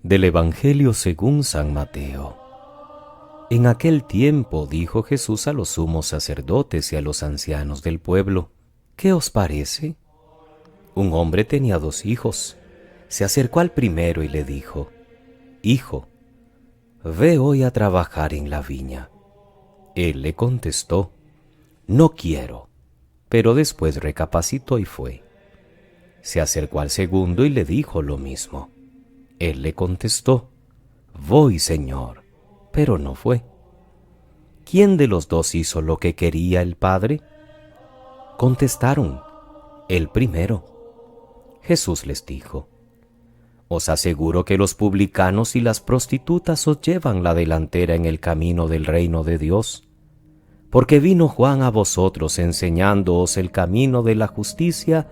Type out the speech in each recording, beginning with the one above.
Del Evangelio según San Mateo. En aquel tiempo dijo Jesús a los sumos sacerdotes y a los ancianos del pueblo: ¿Qué os parece? Un hombre tenía 2 hijos. Se acercó al primero y le dijo: Hijo, ve hoy a trabajar en la viña. Él le contestó: No quiero. Pero después recapacitó y fue. Se acercó al segundo y le dijo lo mismo. Él le contestó: Voy, Señor, pero no fue. ¿Quién de los 2 hizo lo que quería el Padre? Contestaron: El primero. Jesús les dijo: Os aseguro que los publicanos y las prostitutas os llevan la delantera en el camino del reino de Dios. Porque vino Juan a vosotros enseñándoos el camino de la justicia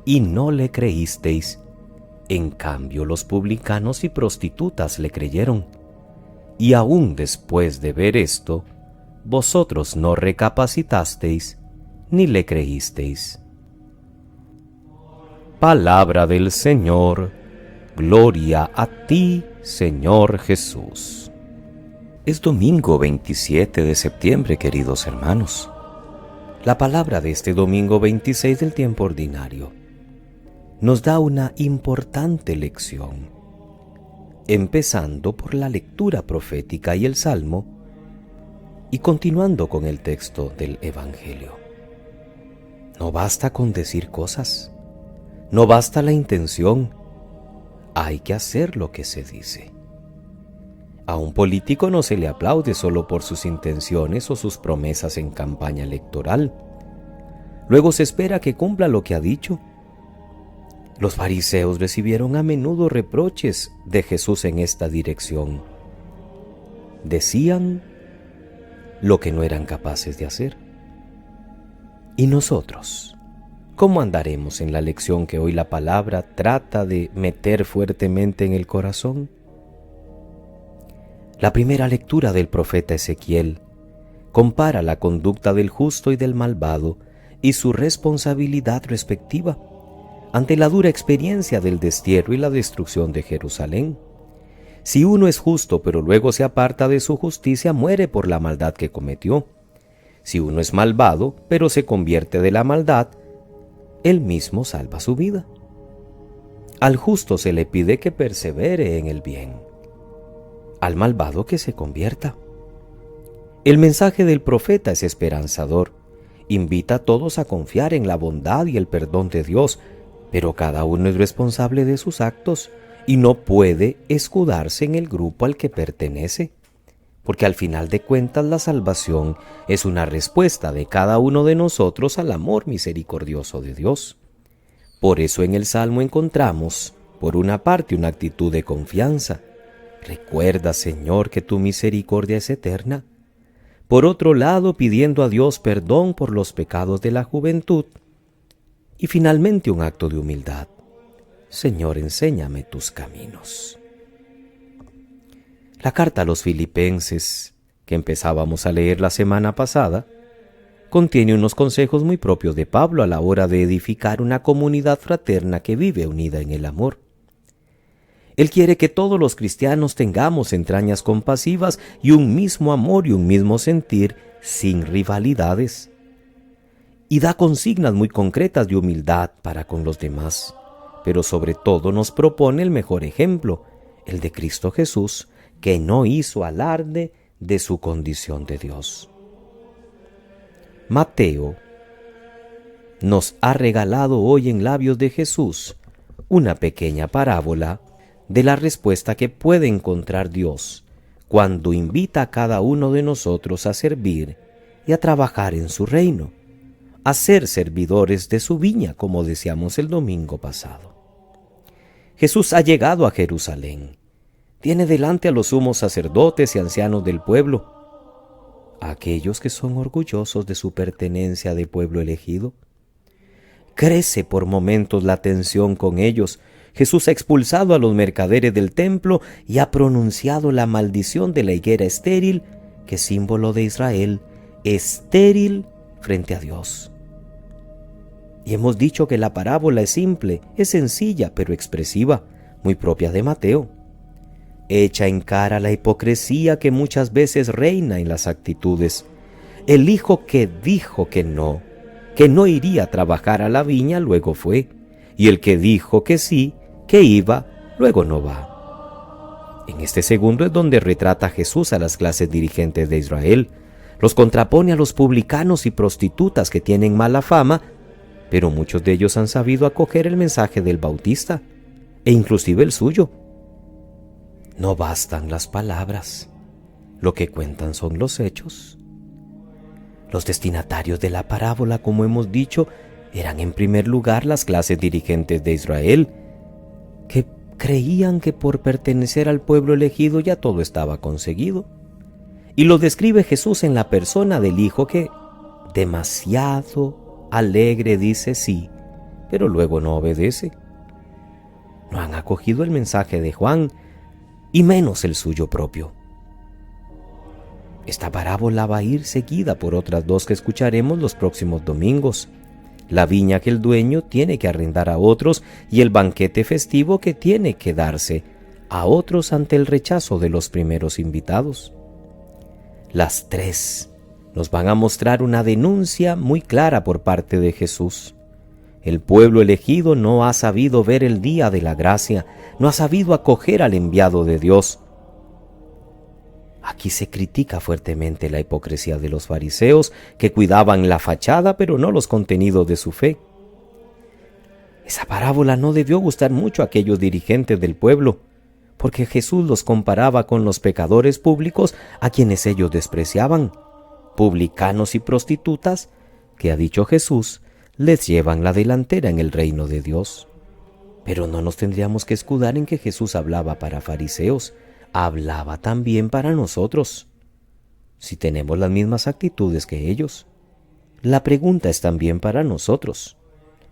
y no le creísteis. En cambio, los publicanos y prostitutas le creyeron. Y aún después de ver esto, vosotros no recapacitasteis ni le creísteis. Palabra del Señor. Gloria a ti, Señor Jesús. Es domingo 27 de septiembre, queridos hermanos. La palabra de este domingo 26 del tiempo ordinario nos da una importante lección, empezando por la lectura profética y el Salmo, y continuando con el texto del Evangelio. No basta con decir cosas, no basta la intención, hay que hacer lo que se dice. A un político no se le aplaude solo por sus intenciones o sus promesas en campaña electoral. Luego se espera que cumpla lo que ha dicho. Los fariseos recibieron a menudo reproches de Jesús en esta dirección. Decían lo que no eran capaces de hacer. ¿Y nosotros? ¿Cómo andaremos en la lección que hoy la palabra trata de meter fuertemente en el corazón? La primera lectura del profeta Ezequiel compara la conducta del justo y del malvado y su responsabilidad respectiva ante la dura experiencia del destierro y la destrucción de Jerusalén. Si uno es justo pero luego se aparta de su justicia, muere por la maldad que cometió. Si uno es malvado pero se convierte de la maldad, él mismo salva su vida. Al justo se le pide que persevere en el bien, al malvado que se convierta. El mensaje del profeta es esperanzador. Invita a todos a confiar en la bondad y el perdón de Dios, pero cada uno es responsable de sus actos y no puede escudarse en el grupo al que pertenece, porque al final de cuentas la salvación es una respuesta de cada uno de nosotros al amor misericordioso de Dios. Por eso en el Salmo encontramos, por una parte, una actitud de confianza. Recuerda, Señor, que tu misericordia es eterna. Por otro lado, pidiendo a Dios perdón por los pecados de la juventud. Y finalmente un acto de humildad. Señor, enséñame tus caminos. La carta a los Filipenses, que empezábamos a leer la semana pasada, contiene unos consejos muy propios de Pablo a la hora de edificar una comunidad fraterna que vive unida en el amor. Él quiere que todos los cristianos tengamos entrañas compasivas y un mismo amor y un mismo sentir sin rivalidades. Y da consignas muy concretas de humildad para con los demás, pero sobre todo nos propone el mejor ejemplo, el de Cristo Jesús, que no hizo alarde de su condición de Dios. Mateo nos ha regalado hoy en labios de Jesús una pequeña parábola de la respuesta que puede encontrar Dios cuando invita a cada uno de nosotros a servir y a trabajar en su reino, a ser servidores de su viña, como decíamos el domingo pasado. Jesús ha llegado a Jerusalén. Tiene delante a los sumos sacerdotes y ancianos del pueblo, a aquellos que son orgullosos de su pertenencia de pueblo elegido. Crece por momentos la tensión con ellos. Jesús ha expulsado a los mercaderes del templo y ha pronunciado la maldición de la higuera estéril, que es símbolo de Israel, estéril frente a Dios. Y hemos dicho que la parábola es simple, es sencilla, pero expresiva, muy propia de Mateo. echa en cara la hipocresía que muchas veces reina en las actitudes. El hijo que dijo que no iría a trabajar a la viña, luego fue, y el que dijo que sí, que iba, luego no va. En este segundo es donde retrata Jesús a las clases dirigentes de Israel. Los contrapone a los publicanos y prostitutas que tienen mala fama, pero muchos de ellos han sabido acoger el mensaje del Bautista, e inclusive el suyo. No bastan las palabras, lo que cuentan son los hechos. Los destinatarios de la parábola, como hemos dicho, eran en primer lugar las clases dirigentes de Israel, que creían que por pertenecer al pueblo elegido ya todo estaba conseguido. Y lo describe Jesús en la persona del hijo que, demasiado alegre, dice sí, pero luego no obedece. No han acogido el mensaje de Juan, y menos el suyo propio. Esta parábola va a ir seguida por otras dos que escucharemos los próximos domingos: la viña que el dueño tiene que arrendar a otros y el banquete festivo que tiene que darse a otros ante el rechazo de los primeros invitados. Las tres nos van a mostrar una denuncia muy clara por parte de Jesús. El pueblo elegido no ha sabido ver el día de la gracia, no ha sabido acoger al enviado de Dios. Aquí se critica fuertemente la hipocresía de los fariseos, que cuidaban la fachada pero no los contenidos de su fe. Esa parábola no debió gustar mucho a aquellos dirigentes del pueblo, porque Jesús los comparaba con los pecadores públicos a quienes ellos despreciaban, publicanos y prostitutas, que, ha dicho Jesús, les llevan la delantera en el reino de Dios. Pero no nos tendríamos que escudar en que Jesús hablaba para fariseos, hablaba también para nosotros, si tenemos las mismas actitudes que ellos. La pregunta es también para nosotros: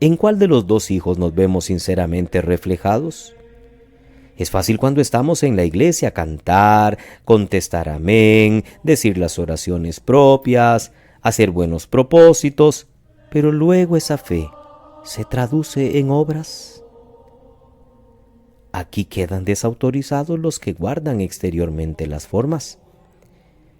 ¿en cuál de los dos hijos nos vemos sinceramente reflejados? Es fácil cuando estamos en la iglesia cantar, contestar amén, decir las oraciones propias, hacer buenos propósitos, pero luego esa fe se traduce en obras. Aquí quedan desautorizados los que guardan exteriormente las formas.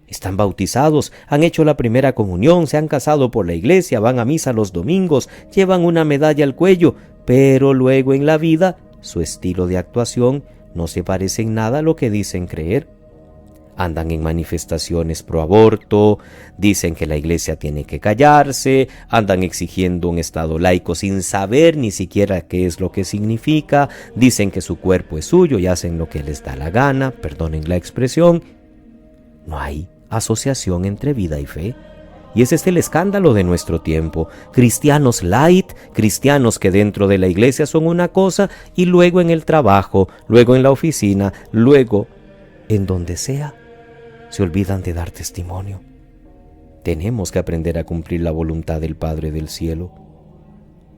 Están bautizados, han hecho la primera comunión, se han casado por la iglesia, van a misa los domingos, llevan una medalla al cuello, pero luego en la vida su estilo de actuación no se parece en nada a lo que dicen creer. Andan en manifestaciones pro aborto, dicen que la iglesia tiene que callarse, andan exigiendo un estado laico sin saber ni siquiera qué es lo que significa, dicen que su cuerpo es suyo y hacen lo que les da la gana, perdonen la expresión. No hay asociación entre vida y fe. Y ese es el escándalo de nuestro tiempo. Cristianos light, cristianos que dentro de la iglesia son una cosa y luego en el trabajo, luego en la oficina, luego en donde sea, se olvidan de dar testimonio. Tenemos que aprender a cumplir la voluntad del Padre del Cielo.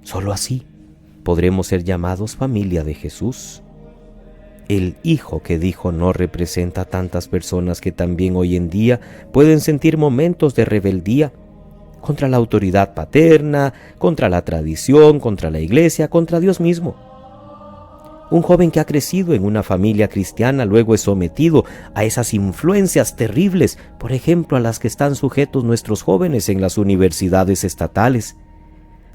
Solo así podremos ser llamados familia de Jesús. El hijo que dijo no representa a tantas personas que también hoy en día pueden sentir momentos de rebeldía contra la autoridad paterna, contra la tradición, contra la iglesia, contra Dios mismo. Un joven que ha crecido en una familia cristiana luego es sometido a esas influencias terribles, por ejemplo, a las que están sujetos nuestros jóvenes en las universidades estatales,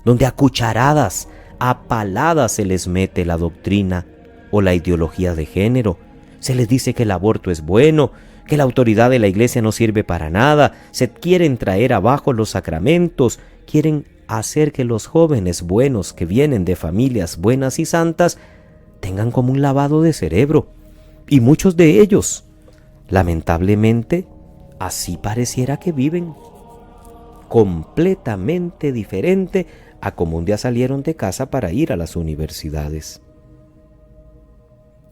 donde a cucharadas, a paladas se les mete la doctrina o la ideología de género. Se les dice que el aborto es bueno, que la autoridad de la iglesia no sirve para nada, se quieren traer abajo los sacramentos, quieren hacer que los jóvenes buenos que vienen de familias buenas y santas tengan como un lavado de cerebro. Y muchos de ellos, lamentablemente, así pareciera que viven, completamente diferente a como un día salieron de casa para ir a las universidades.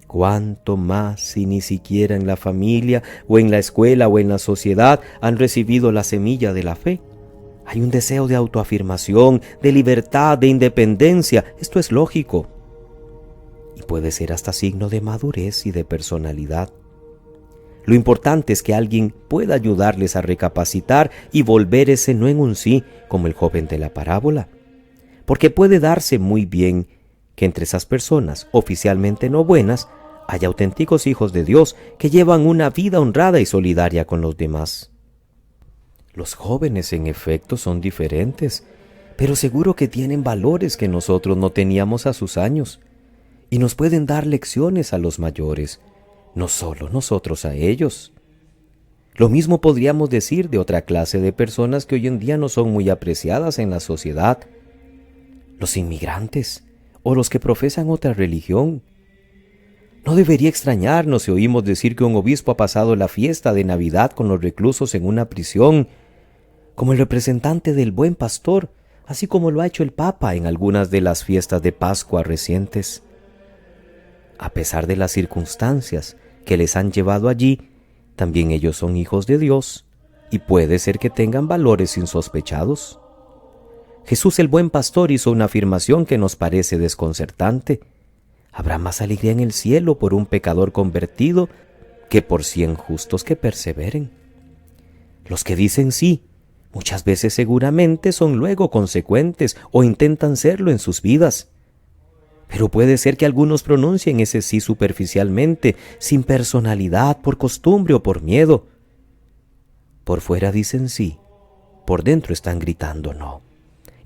¿Cuánto más si ni siquiera en la familia o en la escuela o en la sociedad han recibido la semilla de la fe? Hay un deseo de autoafirmación, de libertad, de independencia. Esto es lógico. Y puede ser hasta signo de madurez y de personalidad. Lo importante es que alguien pueda ayudarles a recapacitar y volver ese no en un sí, como el joven de la parábola. Porque puede darse muy bien que entre esas personas oficialmente no buenas hay auténticos hijos de Dios que llevan una vida honrada y solidaria con los demás. Los jóvenes, en efecto, son diferentes, pero seguro que tienen valores que nosotros no teníamos a sus años, y nos pueden dar lecciones a los mayores, no solo nosotros a ellos. Lo mismo podríamos decir de otra clase de personas que hoy en día no son muy apreciadas en la sociedad: los inmigrantes o los que profesan otra religión. No debería extrañarnos si oímos decir que un obispo ha pasado la fiesta de Navidad con los reclusos en una prisión, como el representante del Buen Pastor, así como lo ha hecho el Papa en algunas de las fiestas de Pascua recientes. A pesar de las circunstancias que les han llevado allí, también ellos son hijos de Dios y puede ser que tengan valores insospechados. Jesús el Buen Pastor hizo una afirmación que nos parece desconcertante: habrá más alegría en el cielo por un pecador convertido que por 100 justos que perseveren. Los que dicen sí, muchas veces seguramente son luego consecuentes o intentan serlo en sus vidas. Pero puede ser que algunos pronuncien ese sí superficialmente, sin personalidad, por costumbre o por miedo. Por fuera dicen sí, por dentro están gritando no.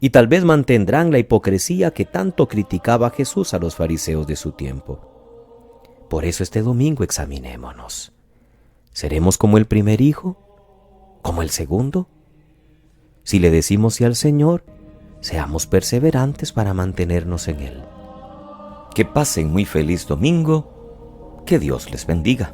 Y tal vez mantendrán la hipocresía que tanto criticaba Jesús a los fariseos de su tiempo. Por eso este domingo examinémonos. ¿Seremos como el primer hijo? ¿Como el segundo? Si le decimos sí al Señor, seamos perseverantes para mantenernos en Él. Que pasen muy feliz domingo. Que Dios les bendiga.